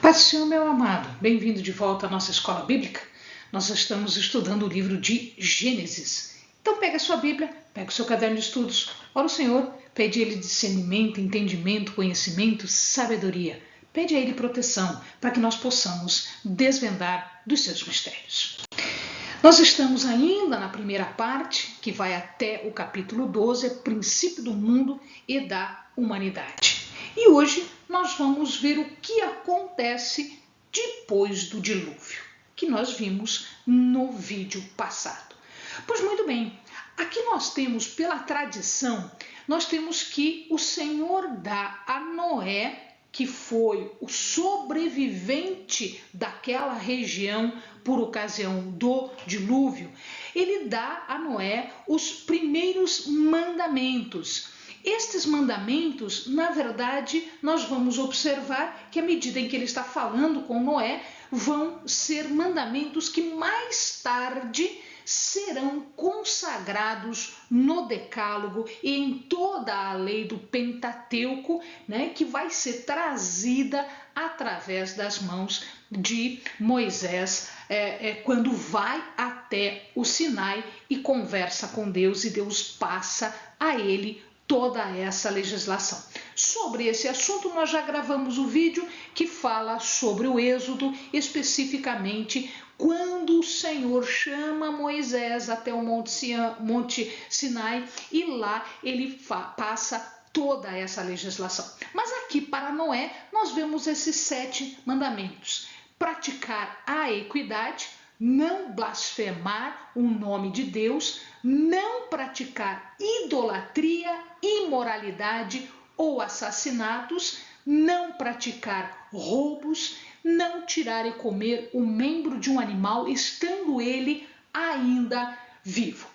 Paz do Senhor, meu amado, bem-vindo de volta à nossa escola bíblica. Nós estamos estudando o livro de Gênesis. Então pega a sua Bíblia, pega o seu caderno de estudos, ora o Senhor, pede a Ele discernimento, entendimento, conhecimento, sabedoria. Pede a Ele proteção para que nós possamos desvendar dos seus mistérios. Nós estamos ainda na primeira parte, que vai até o capítulo 12, princípio do mundo e da humanidade. E hoje nós vamos ver o que acontece depois do dilúvio, que nós vimos no vídeo passado. Pois muito bem, aqui nós temos, pela tradição, nós temos que o Senhor dá a Noé, que foi o sobrevivente daquela região por ocasião do dilúvio, ele dá a Noé os primeiros mandamentos. Estes mandamentos, na verdade, nós vamos observar que à medida em que ele está falando com Noé, vão ser mandamentos que mais tarde serão consagrados no Decálogo e em toda a lei do Pentateuco, né, que vai ser trazida através das mãos de Moisés, quando vai até o Sinai e conversa com Deus, e Deus passa a ele toda essa legislação. Sobre esse assunto nós já gravamos o vídeo que fala sobre o Êxodo, especificamente quando o Senhor chama Moisés até o Monte Sinai e lá ele passa toda essa legislação. Mas aqui para Noé nós vemos esses 7 mandamentos: praticar a equidade, não blasfemar o nome de Deus, não praticar idolatria, imoralidade ou assassinatos, não praticar roubos, não tirar e comer o membro de um animal estando ele ainda vivo.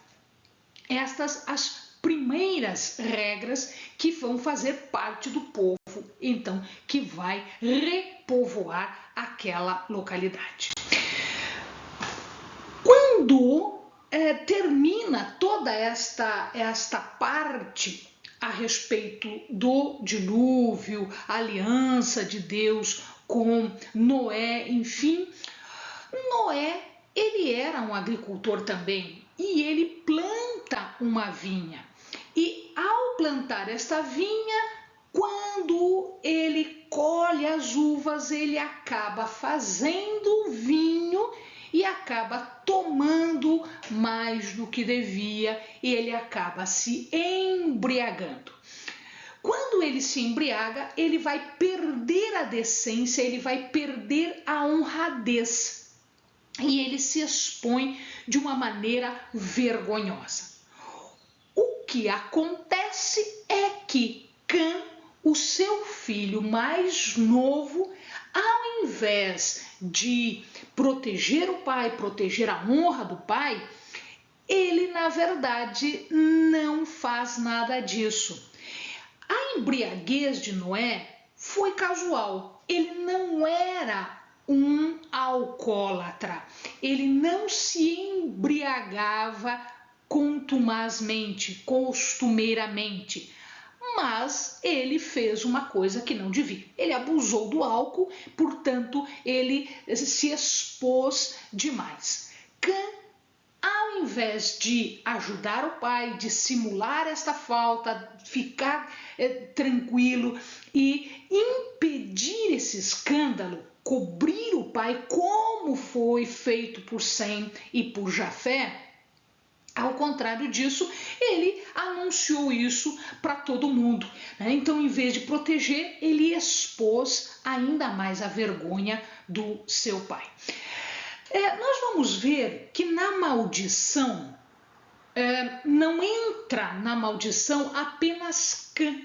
Estas as primeiras regras que vão fazer parte do povo, então, que vai repovoar aquela localidade. Quando termina toda esta parte a respeito do dilúvio, a aliança de Deus com Noé, enfim, Noé, ele era um agricultor também e ele planta uma vinha. E ao plantar esta vinha, quando ele colhe as uvas, ele acaba fazendo vinho e acaba tomando mais do que devia e ele acaba se embriagando. Quando ele se embriaga, ele vai perder a decência, ele vai perder a honradez e ele se expõe de uma maneira vergonhosa. O que acontece é que Cã, o seu filho mais novo, ao invés de proteger o pai, proteger a honra do pai, ele na verdade não faz nada disso. A embriaguez de Noé foi casual, ele não era um alcoólatra, ele não se embriagava contumazmente, costumeiramente, mas ele fez uma coisa que não devia. Ele abusou do álcool, portanto, ele se expôs demais. Cã, ao invés de ajudar o pai, de simular esta falta, ficar tranquilo e impedir esse escândalo, cobrir o pai como foi feito por Sem e por Jafé, ao contrário disso, ele anunciou isso para todo mundo, né? Então, em vez de proteger, ele expôs ainda mais a vergonha do seu pai. Nós vamos ver que na maldição, não entra na maldição apenas Cã,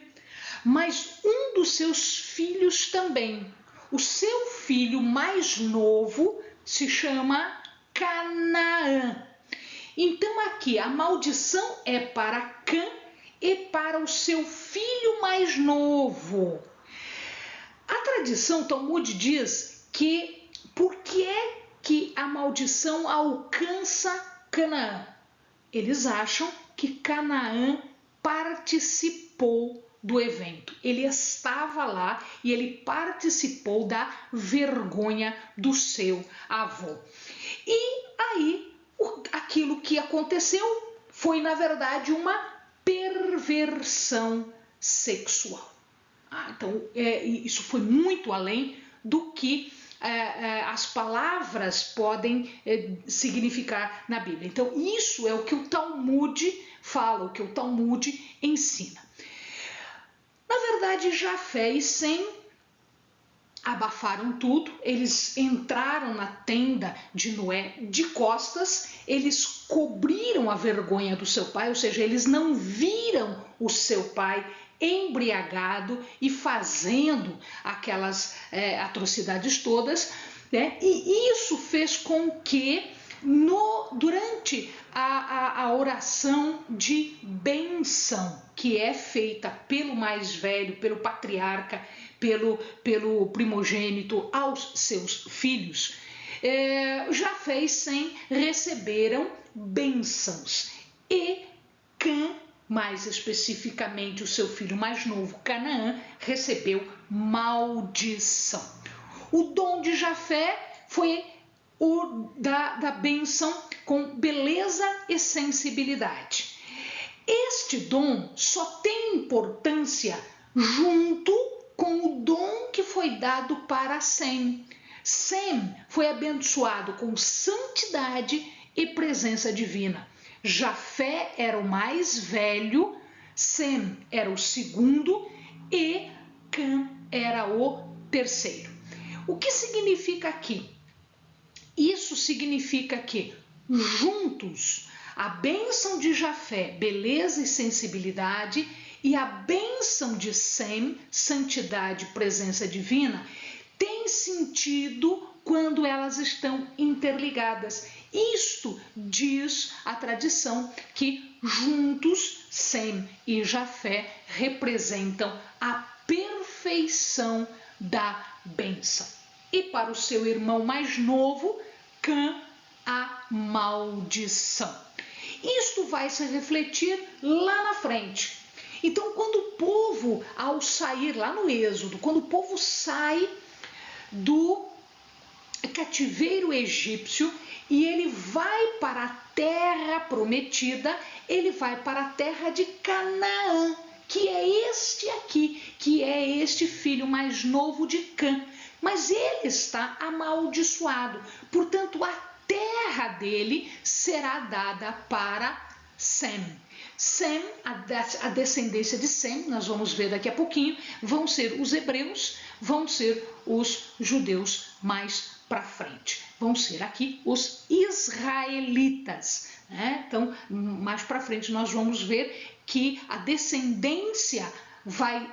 mas um dos seus filhos também. O seu filho mais novo se chama Canaã. Então aqui a maldição é para Cã e para o seu filho mais novo. A tradição Talmud diz que por que é que a maldição alcança Canaã? Eles acham que Canaã participou do evento. Ele estava lá e ele participou da vergonha do seu avô. E aí, aquilo que aconteceu foi, na verdade, uma perversão sexual. Então, isso foi muito além do que as palavras podem significar na Bíblia. Então, isso é o que o Talmud fala, o que o Talmud ensina. Na verdade, Jafé e Sem abafaram tudo, eles entraram na tenda de Noé de costas, eles cobriram a vergonha do seu pai, ou seja, eles não viram o seu pai embriagado e fazendo aquelas atrocidades todas, né? E isso fez com que durante a oração de bênção que é feita pelo mais velho, pelo patriarca, pelo primogênito aos seus filhos, Jafé e Sem receberam bênçãos e Cã, mais especificamente o seu filho mais novo, Canaã, recebeu maldição. O dom de Jafé foi o da bênção com beleza e sensibilidade. Este dom só tem importância junto com o dom que foi dado para Sem. Sem foi abençoado com santidade e presença divina. Jafé era o mais velho, Sem era o segundo e Cã era o terceiro. O que significa aqui? Isso significa que juntos a bênção de Jafé, beleza e sensibilidade, e a bênção de Sem, santidade e presença divina, tem sentido quando elas estão interligadas. Isto diz a tradição que juntos Sem e Jafé representam a perfeição da bênção. E para o seu irmão mais novo, Cã, a maldição. Isto vai se refletir lá na frente. Então, quando o povo, ao sair lá no Êxodo, quando o povo sai do cativeiro egípcio e ele vai para a terra prometida, ele vai para a terra de Canaã, que é este aqui, que é este filho mais novo de Cã. Mas ele está amaldiçoado, portanto a terra dele será dada para Sem. Sem, a descendência de Sem, nós vamos ver daqui a pouquinho, vão ser os hebreus, vão ser os judeus mais para frente. Vão ser aqui os israelitas, né? Então, mais para frente nós vamos ver que a descendência vai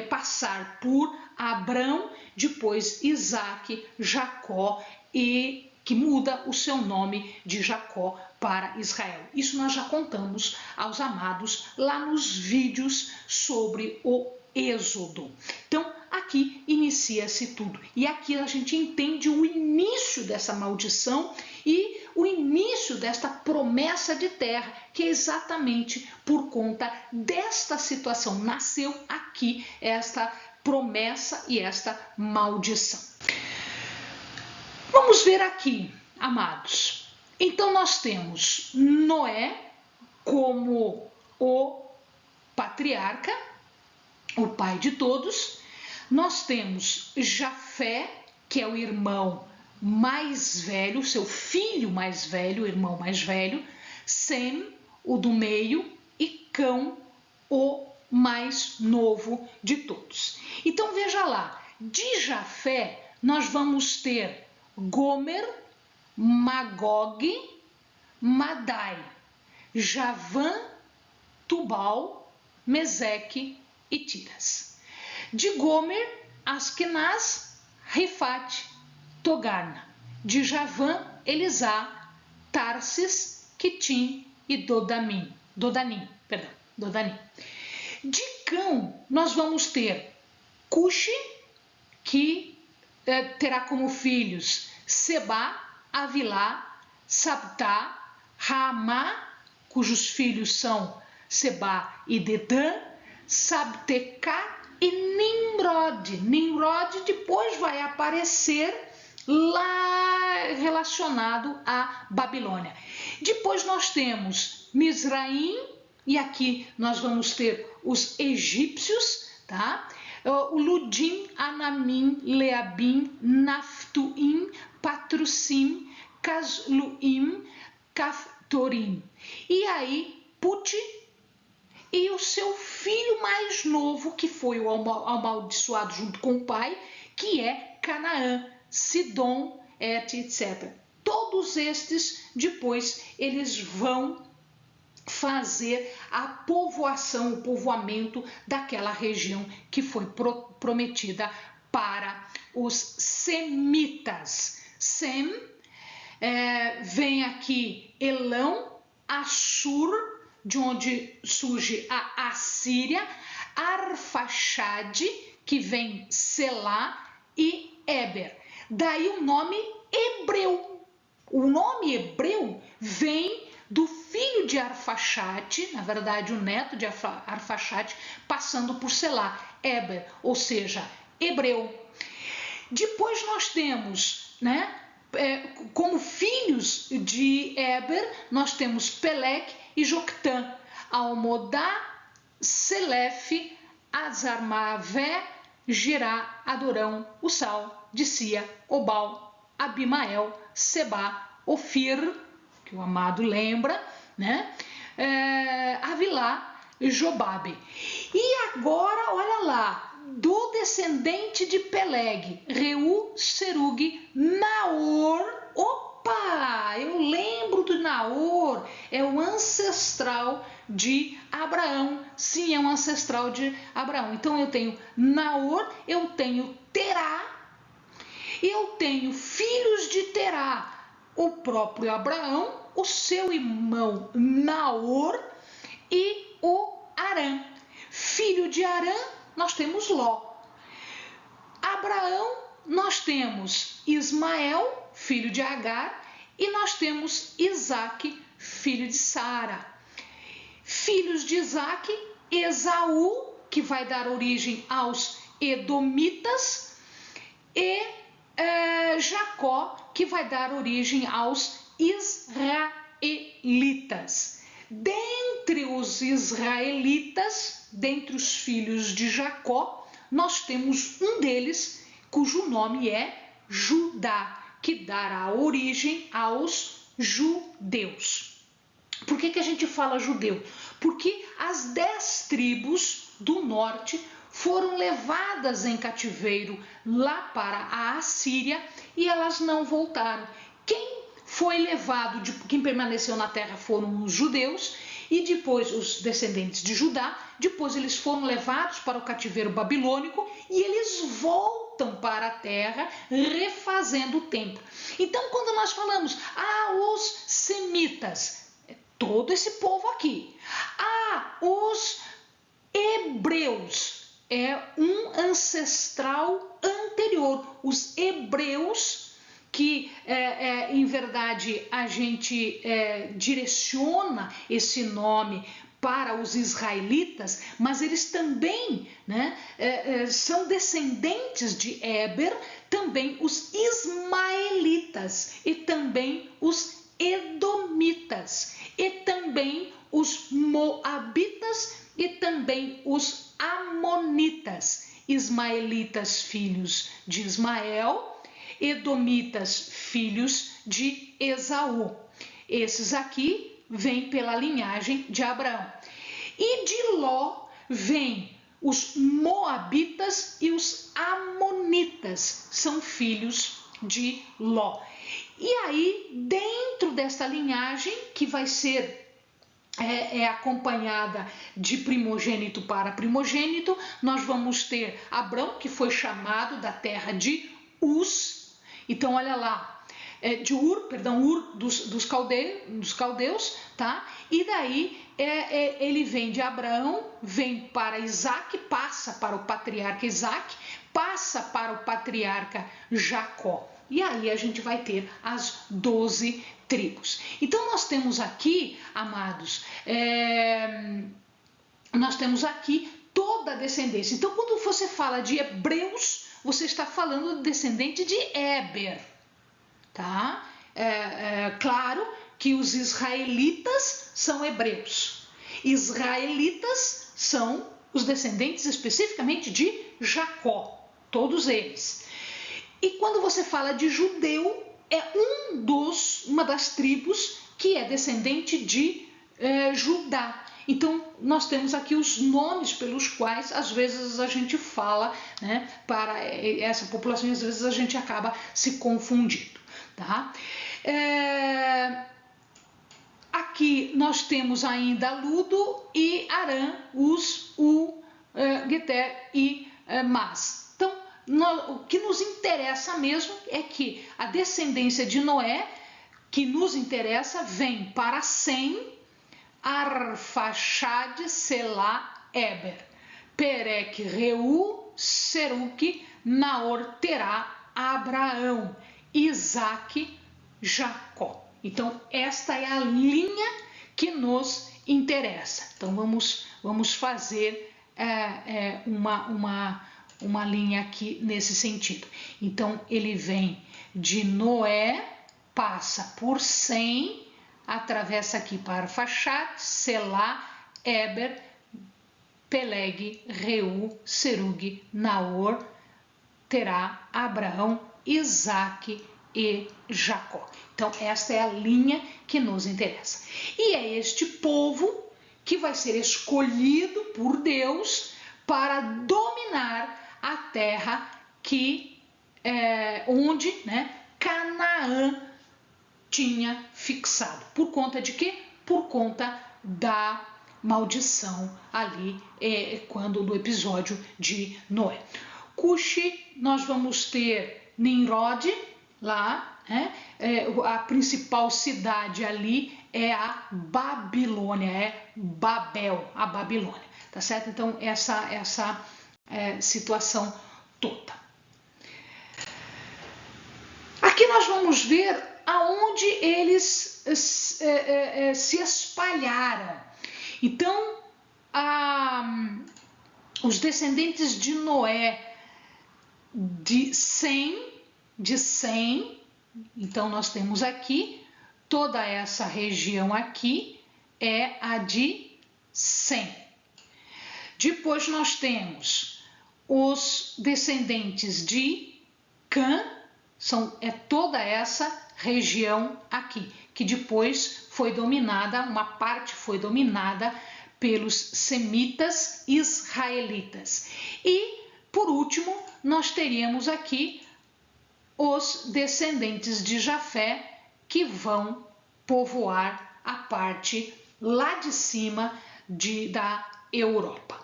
passar por Abrão, depois Isaque, Jacó, e que muda o seu nome de Jacó para Israel. Isso nós já contamos aos amados lá nos vídeos sobre o Êxodo. Então, aqui inicia-se tudo. E aqui a gente entende o início dessa maldição e o início desta promessa de terra, que é exatamente por conta desta situação. Nasceu aqui esta promessa e esta maldição. Vamos ver aqui, amados. Então nós temos Noé como o patriarca, o pai de todos. Nós temos Jafé, que é o irmão mais velho, seu filho mais velho, irmão mais velho. Sem, o do meio, e Cão, o mais novo de todos. Então veja lá, de Jafé nós vamos ter Gomer, Magog, Madai, Javã, Tubal, Meseque e Tiras. De Gomer, Askenaz, Rifate, Togarma. De Javã, Elisá, Tarsis, Quitim e Dodanim. De Cão, nós vamos ter Cuxi, que terá como filhos Sebá, Avilá, Sabtá, Ramá, cujos filhos são Sebá e Dedã, Sabtecá e Nimrod. Nimrod depois vai aparecer lá relacionado à Babilônia. Depois nós temos Mizraim, e aqui nós vamos ter os egípcios, tá? O Ludim, Anamim, Leabim, Naftuim, Patrusim, Casluim, Caftorim. E aí, Puti e o seu filho mais novo, que foi o amaldiçoado junto com o pai, que é Canaã, Sidom, etc. Todos estes, depois, eles vão fazer a povoação, o povoamento daquela região que foi prometida para os semitas. Sem, vem aqui Elão, Assur, de onde surge a Assíria, Arfaxade, que vem Selá, e Éber. Daí o nome hebreu. O nome hebreu vem do filho de Arfaxade, na verdade o neto de Arfaxade, passando por Selá, Éber, ou seja, hebreu. Depois nós temos, como filhos de Éber, nós temos Peleque e Joctã, Almodá, Selefe, Azarmavé, Gerá, Adorão, Ussal, Dissia, Obal, Abimael, Sebá, Ofir, que o amado lembra, Avilá e Jobabe. E agora, olha lá, do descendente de Peleg, Reu, Serug, Naor. Opa, eu lembro do Naor, é o ancestral de Abraão. Sim, é um ancestral de Abraão. Então eu tenho Naor, eu tenho Terá, eu tenho filhos de Terá, o próprio Abraão, o seu irmão Naor e o Arã. Filho de Arã, nós temos Ló. Abraão, nós temos Ismael, filho de Agar, e nós temos Isaque, filho de Sara. Filhos de Isaque, Esaú, que vai dar origem aos Edomitas, e Jacó, que vai dar origem aos israelitas. Dentre os israelitas, dentre os filhos de Jacó, nós temos um deles cujo nome é Judá, que dará origem aos judeus. Por que a gente fala judeu? Porque as 10 tribos do norte foram levadas em cativeiro lá para a Assíria e elas não voltaram. Quem foi levado, quem permaneceu na terra foram os judeus e depois os descendentes de Judá, depois eles foram levados para o cativeiro babilônico e eles voltam para a terra refazendo o templo. Então quando nós falamos, os semitas, é todo esse povo aqui, os hebreus, é um ancestral anterior, os hebreus, que em verdade a gente direciona esse nome para os israelitas, mas eles também são descendentes de Éber, também os ismaelitas e também os edomitas e também os moabitas e também os amonitas. Ismaelitas, filhos de Ismael, edomitas, filhos de Esaú. Esses aqui vêm pela linhagem de Abraão. E de Ló vêm os moabitas e os amonitas, são filhos de Ló. E aí, dentro dessa linhagem, que vai ser acompanhada de primogênito para primogênito, nós vamos ter Abrão, que foi chamado da terra de Uz. Então, olha lá, de Ur dos caldeus, tá? E daí ele vem de Abraão, vem para Isaque, passa para o patriarca Isaque, passa para o patriarca Jacó. E aí a gente vai ter as 12 tribos. Então nós temos aqui, amados, nós temos aqui toda a descendência. Então, quando você fala de hebreus, você está falando do descendente de Éber, tá? Claro que os israelitas são hebreus. Israelitas são os descendentes especificamente de Jacó, todos eles. E quando você fala de judeu, é uma das tribos que é descendente de Judá. Então, nós temos aqui os nomes pelos quais, às vezes, a gente fala, né, para essa população, e às vezes a gente acaba se confundindo. Tá? Aqui nós temos ainda Ludo e Arã, Uz, Geter e Mas. Então, o que nos interessa mesmo é que a descendência de Noé, que nos interessa, vem para Sem, Arfaxade, Selá, Éber, Perec, Reu, Seruque, Naor, Terá, Abraão, Isaque, Jacó. Então, esta é a linha que nos interessa. Então, vamos fazer uma linha aqui nesse sentido. Então, ele vem de Noé, passa por Sem, atravessa aqui para Arfaxade, Selá, Éber, Peleg, Reu, Serugue, Naor, Terá, Abraão, Isaque e Jacó. Então, esta é a linha que nos interessa. E é este povo que vai ser escolhido por Deus para dominar a terra onde, né, Canaã tinha fixado. Por conta de quê? Por conta da maldição ali, no episódio de Noé. Cuxi, nós vamos ter Nimrod lá, né? A principal cidade ali é a Babilônia, é Babel, a Babilônia, tá certo? Então, essa situação toda. Aqui nós vamos ver aonde eles se espalharam. Então, os descendentes de Noé, de Sem, então nós temos aqui, toda essa região aqui é a de Sem. Depois nós temos os descendentes de Cã, toda essa região aqui, que depois foi dominada, uma parte foi dominada pelos semitas israelitas. E, por último, nós teríamos aqui os descendentes de Jafé, que vão povoar a parte lá de cima da Europa.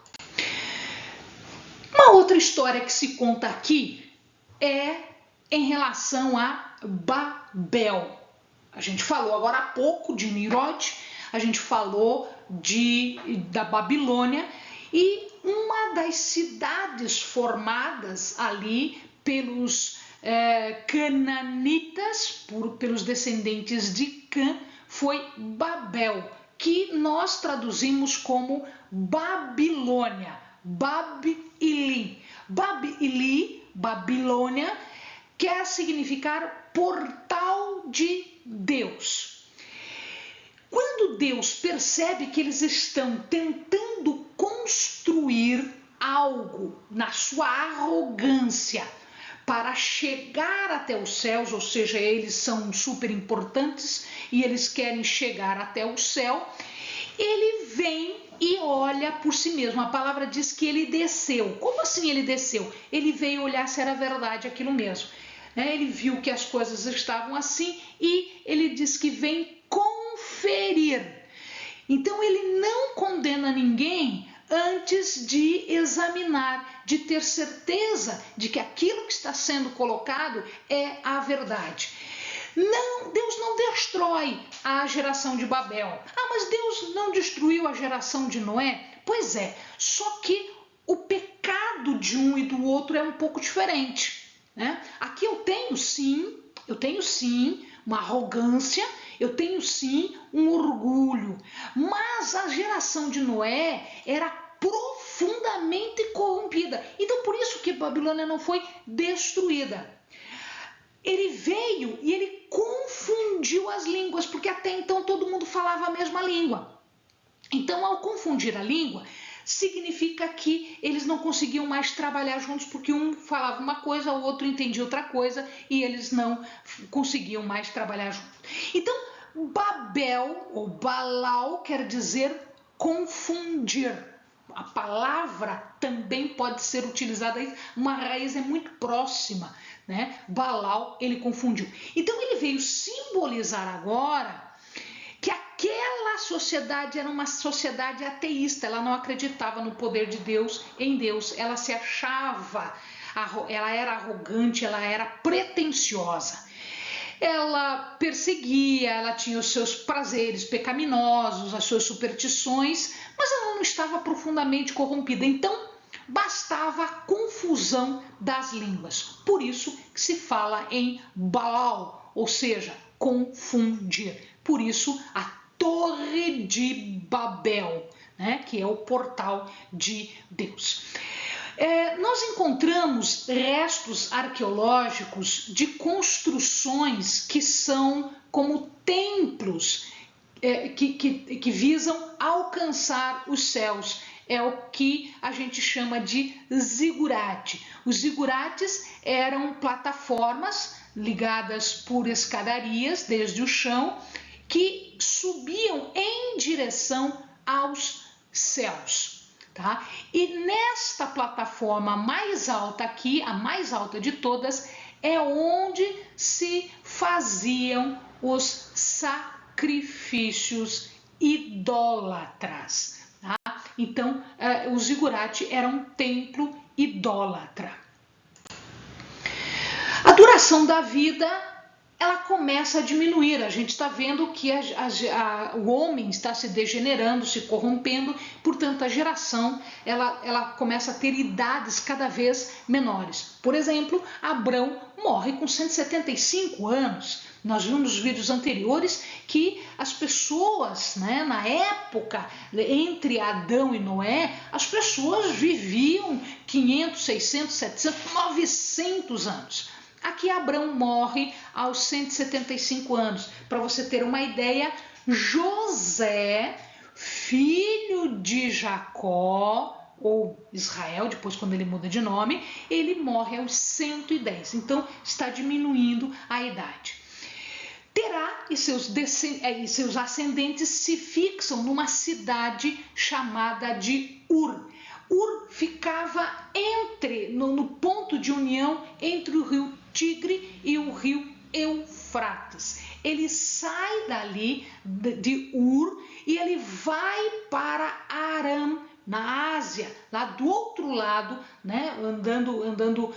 Uma outra história que se conta aqui é em relação a Babel. A gente falou agora há pouco de Nimrod, a gente falou da Babilônia, e uma das cidades formadas ali pelos cananitas, pelos descendentes de Cã, foi Babel, que nós traduzimos como Babilônia, Bab-ili. Bab-ili, Babilônia, quer significar portal de Deus. Quando Deus percebe que eles estão tentando construir algo na sua arrogância para chegar até os céus, ou seja, eles são super importantes e eles querem chegar até o céu, ele vem e olha por si mesmo. A palavra diz que ele desceu. Como assim ele desceu? Ele veio olhar se era verdade aquilo mesmo. Ele viu que as coisas estavam assim e ele diz que vem conferir. Então ele não condena ninguém antes de examinar, de ter certeza de que aquilo que está sendo colocado é a verdade. Não, Deus não destrói a geração de Babel. Mas Deus não destruiu a geração de Noé? Pois é, só que o pecado de um e do outro é um pouco diferente, né? Aqui eu tenho sim uma arrogância, eu tenho sim um orgulho, mas a geração de Noé era profundamente profundamente corrompida. Então, por isso que Babilônia não foi destruída. Ele veio e ele confundiu as línguas, porque até então todo mundo falava a mesma língua. Então, ao confundir a língua, significa que eles não conseguiam mais trabalhar juntos, porque um falava uma coisa, o outro entendia outra coisa, e eles não conseguiam mais trabalhar juntos. Então, Babel, ou Balau, quer dizer confundir. A palavra também pode ser utilizada, uma raiz é muito próxima, né? Balau, ele confundiu. Então, ele veio simbolizar agora que aquela sociedade era uma sociedade ateísta, ela não acreditava no poder de Deus, em Deus, ela se achava, ela era arrogante, ela era pretensiosa. Ela perseguia, ela tinha os seus prazeres pecaminosos, as suas superstições, mas ela não estava profundamente corrompida. Então, bastava a confusão das línguas. Por isso que se fala em Baal, ou seja, confundir. Por isso, a Torre de Babel, né, que é o portal de Deus. Nós encontramos restos arqueológicos de construções que são como templos que visam alcançar os céus. É o que a gente chama de zigurate. Os zigurates eram plataformas ligadas por escadarias desde o chão que subiam em direção aos céus. Tá? E nesta plataforma mais alta aqui, a mais alta de todas, é onde se faziam os sacrifícios idólatras. Tá? Então, o zigurate era um templo idólatra. A duração da vida ela começa a diminuir. A gente está vendo que o homem está se degenerando, se corrompendo, portanto a geração ela começa a ter idades cada vez menores. Por exemplo, Abrão morre com 175 anos. Nós vimos nos vídeos anteriores que as pessoas, né, na época entre Adão e Noé, as pessoas viviam 500, 600, 700, 900 anos. Aqui Abrão morre aos 175 anos. Para você ter uma ideia, José, filho de Jacó, ou Israel, depois quando ele muda de nome, ele morre aos 110. Então está diminuindo a idade. Terá e seus ascendentes se fixam numa cidade chamada de Ur. Ur ficava no ponto de união entre o rio Tigre e o rio Eufrates. Ele sai dali de Ur e ele vai para Aram, na Ásia, lá do outro lado, né, andando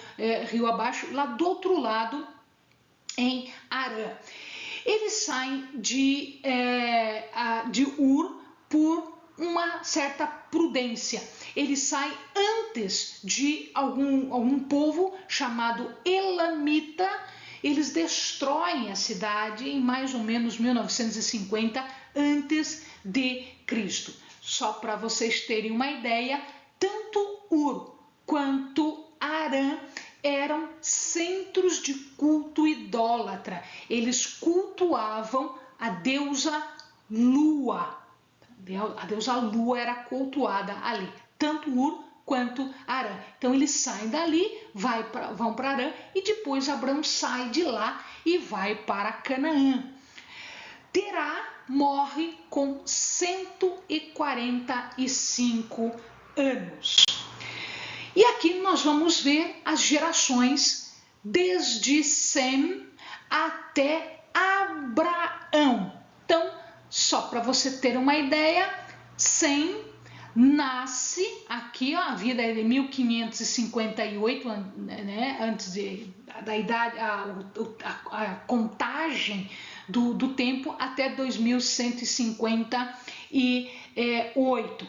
rio abaixo, lá do outro lado em Aram. Eles saem de Ur por uma certa prudência. Ele sai antes de algum povo chamado Elamita. Eles destroem a cidade em mais ou menos 1950 antes de Cristo. Só para vocês terem uma ideia, tanto Ur quanto Arã eram centros de culto idólatra. Eles cultuavam a deusa Lua. A deusa Lua era cultuada ali, tanto Ur quanto Arã. Então eles saem dali, vão para Arã e depois Abrão sai de lá e vai para Canaã. Terá morre com 145 anos. E aqui nós vamos ver as gerações desde Sem até Abraão. Então, só para você ter uma ideia, Sem nasce aqui, ó, a vida é de 1558, né, antes da idade, a contagem do tempo até 2158.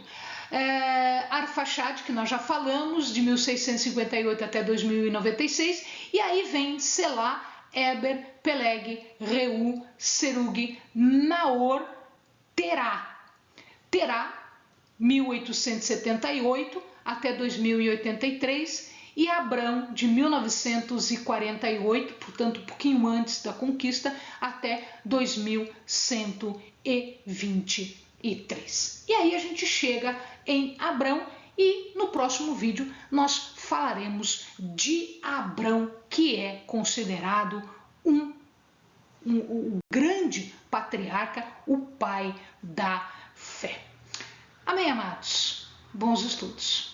Arfaxade, que nós já falamos, de 1658 até 2096, e aí vem Selá, Eber, Peleg, Reu, Serug, Naor, Terá. Terá, 1878 até 2083 e Abrão de 1948, portanto um pouquinho antes da conquista, até 2123. E aí a gente chega em Abrão e no próximo vídeo nós falaremos de Abrão, que é considerado um grande patriarca, o pai da fé. Amém, amados? Bons estudos.